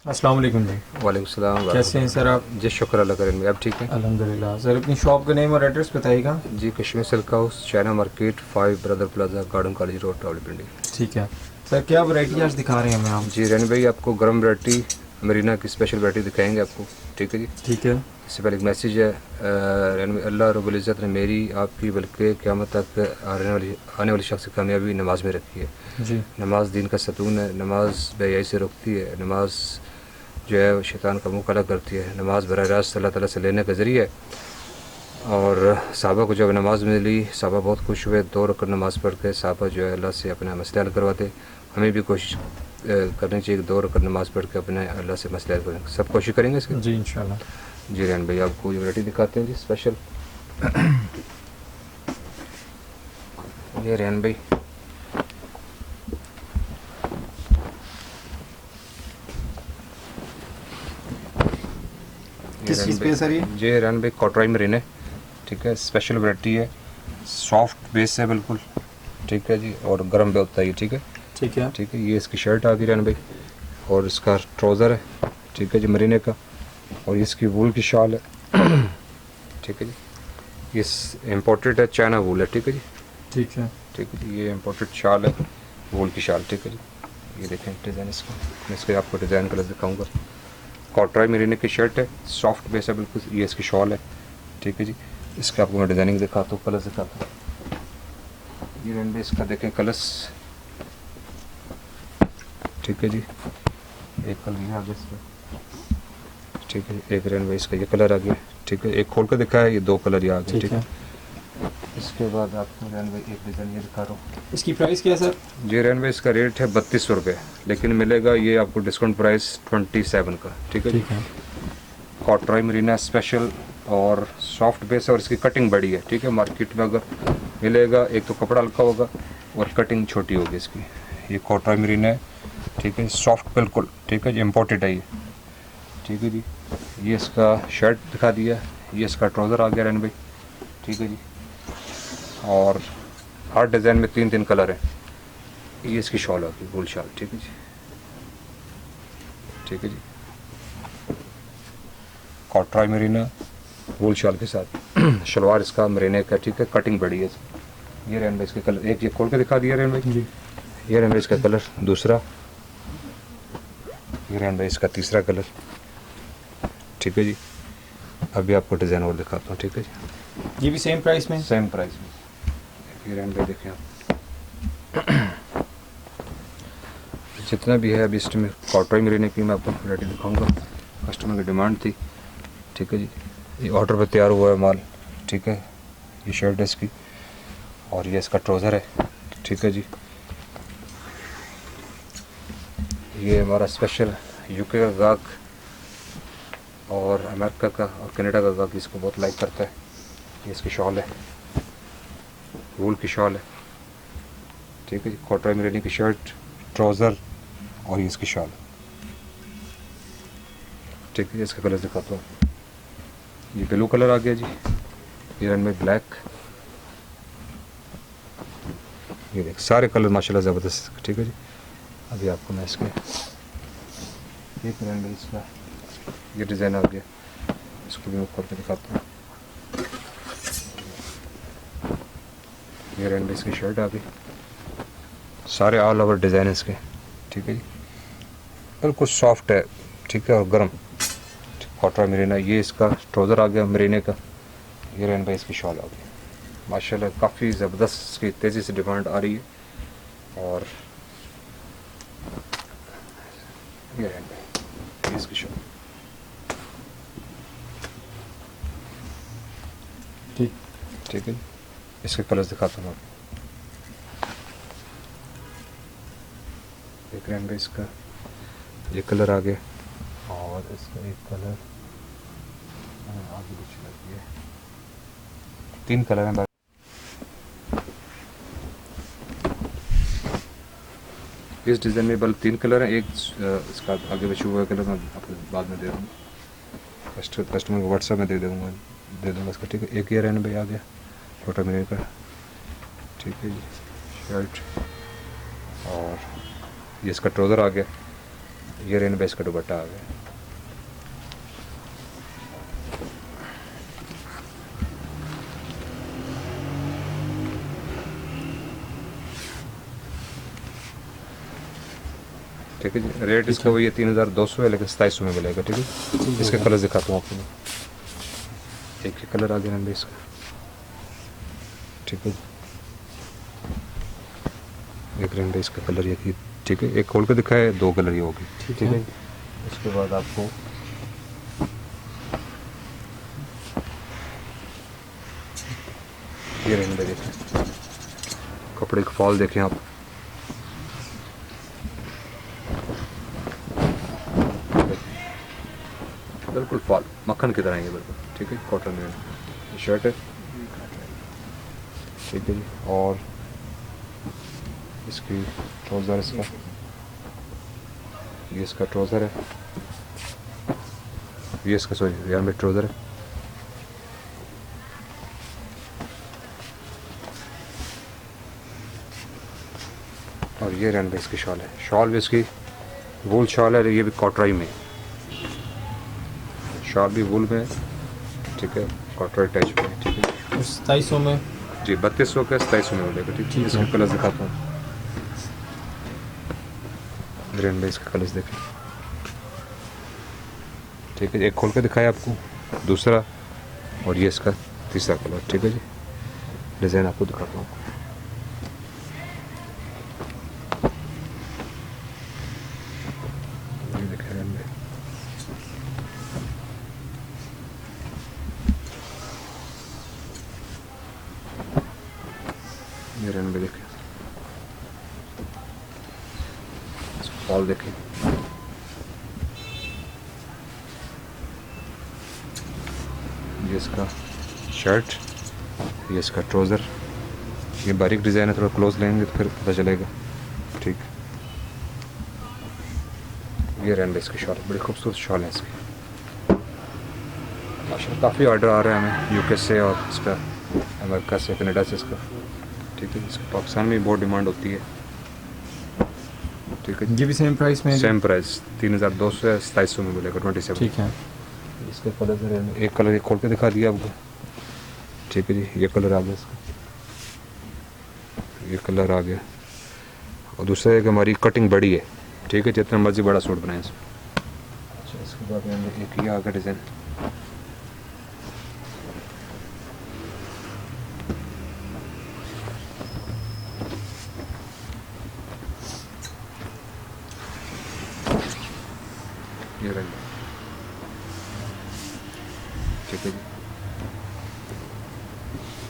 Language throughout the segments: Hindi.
अस्सलाम वालेकुम जी। वालेकुम सलाम। कैसे हैं सर आप? जी शुक्र अल्लाह करीम, आप ठीक हैं? अल्हम्दुलिल्लाह। सर अपनी शॉप का नेम और एड्रेस बताइएगा। जी Kashmir silk house, China market, 5 brother plaza, garden college road, Rawalpindi. ठीक है सर, क्या वैरायटी आज दिखा रहे हैं हमें आप? जी रैन भाई, आपको गर्म वैरायटी मरीना की स्पेशल वैरायटी दिखाएंगे आपको, ठीक है जी। ठीक है। इससे पहले एक मैसेज है, रैन भाई, अल्लाह रब्बुल इज़्ज़त ने मेरी आपकी बल्कि क़यामत तक आने वाली शख्स की कामयाबी नमाज में रखी है। जी नमाज दीन का सतून है, नमाज बेहयाई से रोकती है, नमाज जो है वो शैतान का मुँह काला करती है, नमाज बराह रास्त अल्लाह ताला से लेने का ज़रिया है। और साहबा को जब नमाज़ मिली, साहबा बहुत खुश हुए, 2 रकात नमाज़ पढ़ के साहबा जो है अल्लाह से अपना मसले हल करवाते। हमें भी कोशिश करनी चाहिए कि 2 रकात नमाज़ पढ़ के अपने अल्लाह से मसले हल करें। सब कोशिश करेंगे इसकी। जी इंशाल्लाह। जी रेहान भाई, आपको ये वैरायटी दिखाते हैं जी स्पेशल। ये रेहान भाई, किस चीज़ पे सर ये? जी रेहान भाई कॉटराई मरीन है, ठीक है। स्पेशल वैरायटी है, सॉफ्ट बेस है बिल्कुल, ठीक है जी। और गर्म भी होता है ये, ठीक है। ठीक है। ठीक है, ये इसकी शर्ट आ गई रेहान भाई, और इसका ट्राउज़र है, ठीक है जी, मरीने का। और ये इसकी वूल की शाल है, ठीक है जी। ये इम्पोर्टेड है, चाइना वूल है, ठीक है जी। ठीक है। ठीक है जी, ये इम्पोर्टेड शाल है, वूल की शाल, ठीक है जी। ये देखें डिज़ाइन इसका, मैं इसके आपको डिज़ाइन कलर दिखाऊंगा। कॉटराई मरीने की शर्ट है, सॉफ्ट बेस है बिल्कुल। ये इसकी शॉल है, ठीक है जी। इसका आपको मैं डिज़ाइनिंग दिखाता हूँ, कलर्स दिखाता हूँ। ये रेंड में इसका देखें कलर्स, ठीक है जी। एक कलर ये आ गया इसका, ठीक है। एक रेंड में इसका ये कलर आ गया, ठीक है। एक खोल कर दिखा है, ये 2 कलर ये आ गए, ठीक है। इसके बाद आपको रेंड में एक डिज़ाइन ये दिखा रहा हूँ। इसकी प्राइस क्या है सर? जी रेंड में इसका रेट है 3200 रुपये, लेकिन मिलेगा ये आपको डिस्काउंट प्राइस 27 का, ठीक है जी। ठीक है। कॉटराई मरीना स्पेशल और सॉफ्ट बेस है, और इसकी कटिंग बड़ी है, ठीक है। मार्केट में अगर मिलेगा, एक तो कपड़ा हल्का होगा और कटिंग छोटी होगी इसकी। ये कॉटराई मरीना है, ठीक है, सॉफ्ट बिल्कुल, ठीक है जी। इम्पोर्टेड है ये, ठीक है जी। ये इसका शर्ट दिखा दिया, ये इसका ट्राउज़र आ गया रैन भाई, ठीक है जी। और हर डिज़ाइन में 3 कलर हैं। ये इसकी शॉल होगी, गोल शॉल, ठीक है जी, ठीक है जी। कॉटराई मरीना वूल शॉल के साथ शलवार इसका मरीने का, ठीक है। कटिंग बड़ी है। ये रेन भाई इसके कलर, एक ये खोल के दिखा दिया रेन भाई। जी ये रेन भाई इसका कलर दूसरा, ये रेन भाई इसका तीसरा कलर, ठीक है जी। अभी आपको डिज़ाइन और दिखाता हूँ, ठीक है जी। ये भी सेम प्राइस में? सेम प्राइस में। ये रेन भाई देखें आप, जितना भी है अभी इसमें कॉटराई मरीने की मैं आपको वैरायटी दिखाऊंगा। कस्टमर की डिमांड थी, ठीक है जी। ये ऑर्डर पे तैयार हुआ है माल, ठीक है। ये शर्ट है इसकी, और ये इसका ट्राउज़र है, ठीक है जी। ये हमारा स्पेशल यूके का गाहक और अमेरिका का और कनाडा का गाहक इसको बहुत लाइक करता है। ये इसकी शॉल है, वूल की शॉल है, ठीक है जी। कॉटराई मरीने की शर्ट, ट्राउज़र और ये इसकी शॉल, ठीक है। इसका कलर दिखाता हूँ। ये ब्लू कलर आ गया जी, ये रन में ब्लैक, ये देख सारे कलर माशाल्लाह ज़बरदस्त, ठीक है जी। अभी आपको मैं इसके एक रन में इसका ये डिज़ाइन आ गया, इसको भी मैं खोल के दिखाता हूँ। ये रन में इसकी शर्ट आ गई, सारे ऑल ओवर डिज़ाइन इसके, ठीक है जी। बिल्कुल सॉफ्ट है, ठीक है, और गर्म। कॉटराई मरीना, ये इसका ट्राउज़र आ गया मरीने का। ये रन भाई इसकी शॉल आ गई। माशाल्लाह काफ़ी ज़बरदस्त इसकी तेज़ी से डिमांड आ रही है। और ये रन भाई, ये इसकी शॉल, ठीक। ठीक है। इसके कलर्स दिखाता हूँ आपको। एक रन भाई इसका ये कलर आ गया, और इसका एक कलर आगे पीछे लग गया, 3 कलर हैं। इस डिज़ाइन में बल्कि 3 कलर हैं, एक इसका आगे पीछे हुआ कलर मैं आपको बाद में दे दूँगा, कस्टमर को व्हाट्सएप में दे दूँगा इसका, ठीक है। एक ये रहने भाई आ गया छोटा मेरे का, ठीक है जी, शर्ट, और ये इसका ट्राउज़र आ गया, ये रेन बेस का दुपट्टा आ गया। ठीक है जी, रेट इसका वही 3200 है, लेकिन 2700 में मिलेगा। ठीक है, इसके कलर दिखाता हूँ आपको मैं। एक ही कलर आ गया रेन बेस का। ठीक है, एक रेन बेस का कलर ये। ठीक है, एक खोल के दिखाए, 2 कलर ये होगी। ठीक है, उसके बाद आपको ये रेन बेस देखें, कपड़े का फॉल देखें आप। बिल्कुल फॉल मक्खन की तरह है ये बिल्कुल। ठीक है, कॉटन में शर्ट है। ठीक है जी, और इसकी ट्राउज़र, इसका ये इसका ट्राउज़र है, ये इसका सॉरी यार में ट्राउज़र है। और ये रन इसकी शॉल है। शॉल भी इसकी वूल शॉल है, ये भी कॉटराई में, शॉल भी वूल में। ठीक है, कॉटराई टच में। ठीक है, 2700 में जी 3200 का 2700 में मिलेगा। ठीक है, इसके कलर्स दिखाता हूँ। ग्रीन बेस का कलर्स देखें। ठीक है, एक खोल के दिखाया आपको, दूसरा और ये इसका तीसरा कलर। ठीक है जी, डिज़ाइन आपको दिखाता हूँ। ये देखें रन में, ये रन में देखें, फॉल देखें। ये इसका शर्ट, ये इसका ट्राउज़र। ये बारीक डिज़ाइन है, थोड़ा क्लोज लेंगे तो फिर पता चलेगा। ठीक, ये रन इसकी शॉल, बड़ी खूबसूरत शॉल है इसकी। माशाल्लाह काफ़ी ऑर्डर आ रहा है हमें यूके से और इसका अमेरिका से, कनाडा से इसका। ठीक है, इसका पाकिस्तान में बहुत डिमांड होती है। ठीक है, ये भी सेम प्राइस में है? सेम प्राइस 3200 है, 2700 में मिलेगा 27। ठीक है, इसके कलर एक कलर एक खोल के दिखा दिया आपको। ठीक है जी, ये कलर आ गया इसका, ये कलर आ गया। और दूसरा है कि हमारी कटिंग बड़ी है। ठीक है, जितना मर्जी बड़ा सूट बनाएं इसमें। अच्छा, इसके बाद में एक ये आ गया डिज़ाइन। ये रंग, ठीक है जी,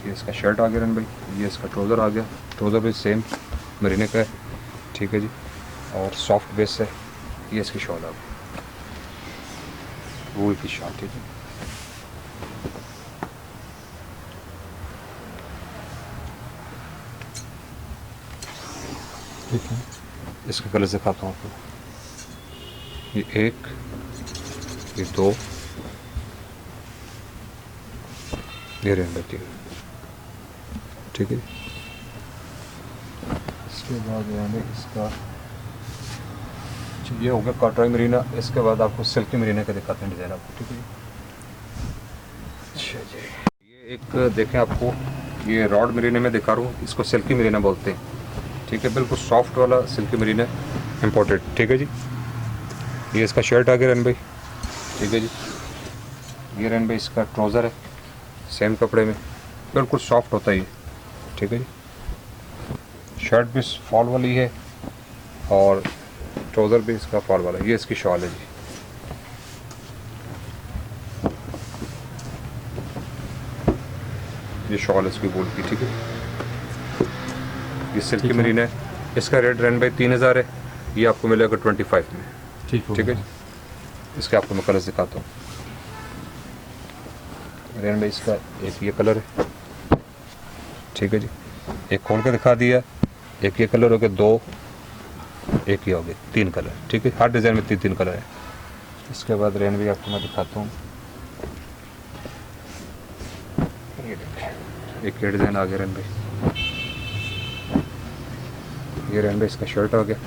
ये इसका शर्ट आ गया रन भाई, ये इसका ट्राउज़र आ गया। ट्राउज़र भी सेम मरीने का है। ठीक है जी, और सॉफ्ट बेस है। ये इसकी शॉल आ गई, वूल की शॉल। ठीक है, ठीक है, इसके कलर दिखाता हूँ आपको। ये एक, ये दो, ये रेन बत्ती। ठीक है, इसके बाद यानी इसका ये हो गया कॉटराई मरीना। इसके बाद आपको सिल्की मरीना का दिखाते हैं डिज़ाइन आपको। ठीक है, अच्छा जी, ये एक देखें आपको, ये रॉड मरीने में दिखा रहा हूँ, इसको सिल्की मरीना बोलते हैं। ठीक है, बिल्कुल सॉफ्ट वाला सिल्की मरीना इम्पोर्टेड। ठीक है जी, ये इसका शर्ट आ गया रन भाई। ठीक है जी, ये रन भाई इसका ट्राउज़र है, सेम कपड़े में, बिल्कुल सॉफ्ट होता है ये। ठीक है जी, शर्ट भी फॉल वाली है और ट्राउज़र भी इसका फॉल वाला है। ये इसकी शॉल है जी। ये शॉल इसकी वूल की। ठीक है, ये सिल्की मरीन है। इसका रेट रन भाई 3000 है, ये आपको मिलेगा 25 में। ठीक है, इसके आपको मैं कलर दिखाता हूँ। रेन भाई इसका एक ये कलर है। ठीक है जी, एक खोल के दिखा दिया, एक ये कलर हो गया, दो, एक ही हो गए, 3 कलर। ठीक है, हर डिज़ाइन में 3 कलर है। इसके बाद रेन भी आपको मैं दिखाता हूँ। ये देखिए, एक ये डिज़ाइन आ गया रेन भाई। ये रेन भाई इसका शर्ट आ गया,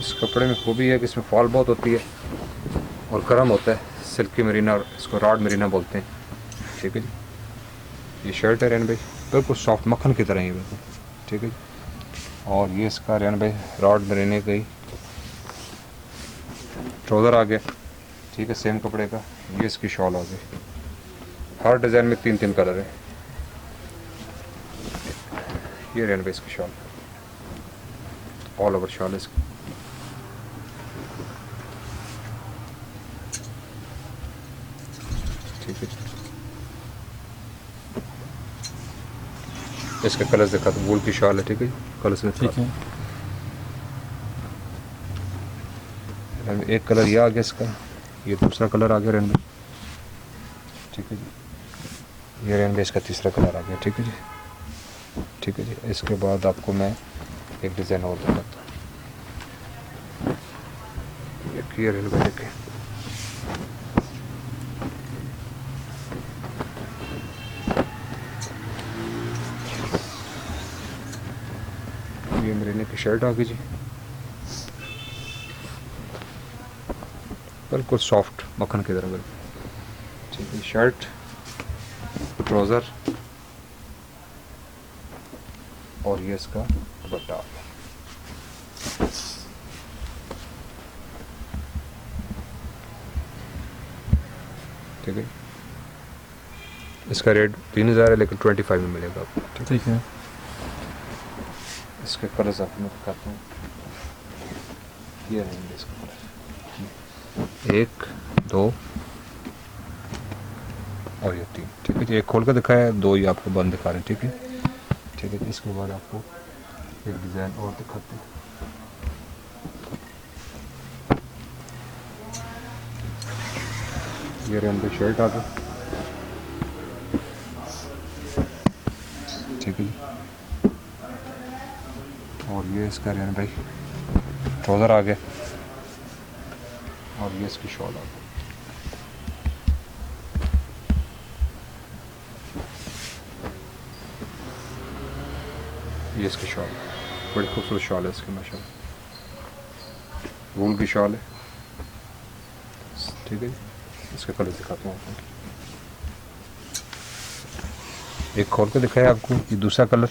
इस कपड़े में खूबी है कि इसमें फॉल बहुत होती है और गर्म होता है, सिल्की मरीना, इसको रॉड मरीना बोलते हैं, ठीक है जी। ये शर्ट है रेन भाई, बिल्कुल सॉफ्ट मक्खन की तरह ही बिल्कुल, ठीक है जी। और ये इसका रेन भाई रॉड मरीने का ही ट्राउज़र आ गया, ठीक है, सेम कपड़े का। ये इसकी शॉल आ गई, हर डिज़ाइन में 3-3 कलर है। ये रेन भाई इसकी शॉल, ऑल ओवर शॉल है इसकी। ठीक है, इसके कलर्स दिखा दो, वूल की शॉल है, ठीक है, कलर्स में ठीक है। एक कलर ये आ गया इसका, ये दूसरा कलर आ गया रेन में, ठीक है जी। ये रेन में इसका तीसरा कलर आ गया, ठीक है जी, ठीक है जी। इसके बाद आपको मैं एक डिज़ाइन और दिखाता हूँ, एक ये रेन में देखें, ये मरीने की शर्ट आ गई जी, बिल्कुल सॉफ्ट मक्खन की तरह बिल्कुल, ठीक है। शर्ट, ट्राउज़र और ये इसका दुपट्टा, ठीक है। इसका रेट 3000 है, लेकिन 25 में मिलेगा आपको, ठीक है। इसके कलर्स आपको मैं दिखाता हूँ, ये रहेंगे इसके कलर, 1, 2 और ये 3, ठीक है जी। एक खोल कर दिखाया है, 2 ये आपको बंद दिखा रहे हैं, ठीक है, ठीक है। इसके बाद आपको एक डिज़ाइन और दिखाते हैं, ये रेन पे शर्ट आ गई, ठीक है जी। और ये इसका रेन भाई ट्राउज़र आ गया और ये इसकी शॉल आ गई, ये इसकी शॉल, बड़ी खूबसूरत शॉल है इसकी माशाल्लाह, वूल की शॉल है, ठीक है जी। इसके कलर दिखाता हूँ आपको, एक खोल के दिखाया आपको, ये दूसरा कलर,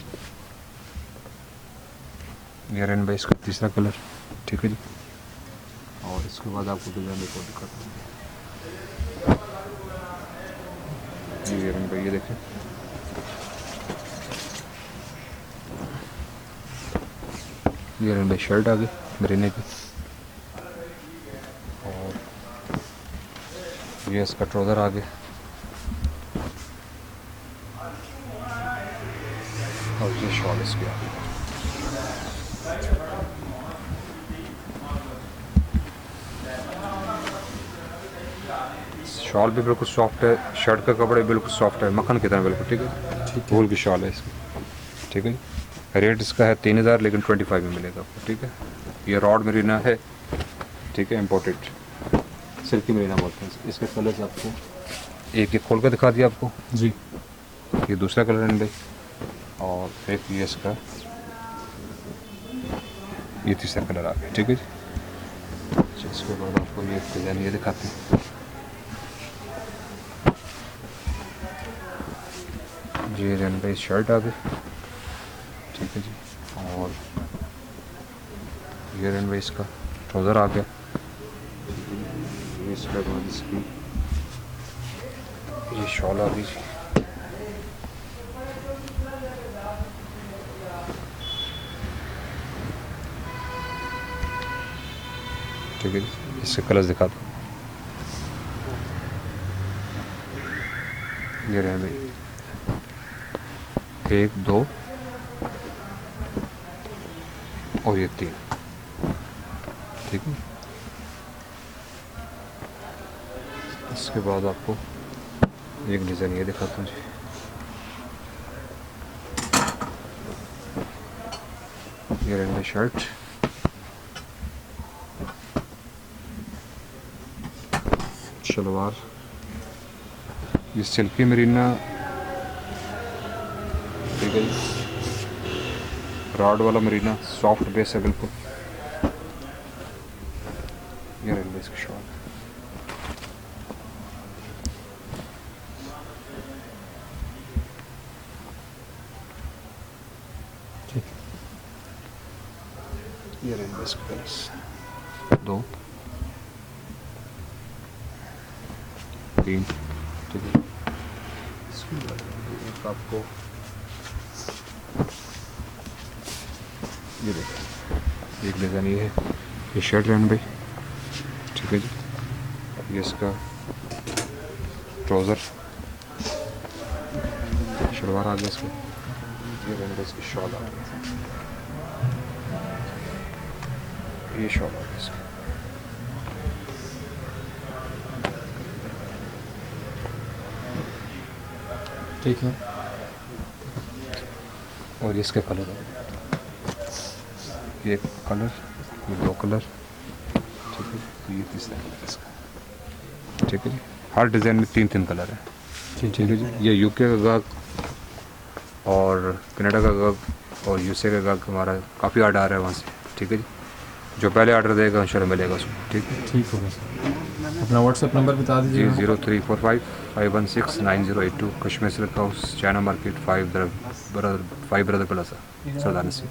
ये रेन भाई इसका तीसरा कलर, ठीक है जी। और इसके बाद आपको डिज़ाइन एक और दिखाता हूँ, ये रेन भाई, ये देखें, ये रेन भाई शर्ट आ गई मरीने की, और ये इसका ट्राउज़र आ गया, और ये शॉल इसकी आ गई। शॉल भी बिल्कुल सॉफ्ट है, शर्ट का कपड़े बिल्कुल सॉफ्ट है, मक्खन की तरह बिल्कुल, ठीक है, वूल की शॉल है इसकी, ठीक है। रेट इसका है 3000, लेकिन 25 में मिलेगा आपको, ठीक है। ये रॉड मरीना है, ठीक है, इम्पोर्टेड सिल्की मरीना बोलते हैं। इसके कलर्स आपको एक खोल कर दिखा दिया आपको जी, ये दूसरा कलर है भाई, और एक ये इसका ये तीसरा कलर आ गया, ठीक है जी। अच्छा, इसके बाद आपको ये डिज़ाइन ये दिखाते हैं, ये रेन भाई शर्ट आ गई, ठीक है जी। और ये रेन भाई इसका ट्राउज़र आ गया, ये इसके बाद इसकी ये शॉल आ गई जी, ठीक है जी। इसके कलर्स दिखा दो, ये रेन भाई 1, 2 और ये 3, ठीक है। इसके बाद आपको एक डिज़ाइन ये दिखाता हूँ जी, ये रेन भाई शर्ट, शलवार, ये सिल्की मरीना, ठीक है जी, रॉड वाला मरीना, सॉफ्ट बेस है बिल्कुल, इसकी शॉल। ठीक ये रहेंगे इसके कलर्स 2 3, ठीक है। इसके बाद एक आपको ये देखो, एक डिज़ाइन ये है, ये शर्ट रहने भाई, ठीक है जी। ये इसका ट्राउज़र, शलवार आ गया इसका, ये रहने इसकी शॉल आ गई, ये शॉल आ गई इसकी। ठीक है। और इसके कलर हो गए, ये कलर, ये 2 कलर, ठीक है। ये तीसरा कलर इसका, ठीक है जी। हर डिज़ाइन में 3-3 कलर है, ठीक है जी। ये यूके का गाहक और कनाडा का गाहक और यूएसए का गाहक हमारा काफ़ी ऑर्डर आ रहा है वहाँ से, ठीक है जी। जो पहले ऑर्डर देगा इंशाल्लाह मिलेगा उसको, ठीक है। ठीक होगा सर। अपना व्हाट्सएप नंबर बता जी दीजिए। 0345-516-9082 Kashmir silk house, China market, 5 brother plaza, Sardar Naseer.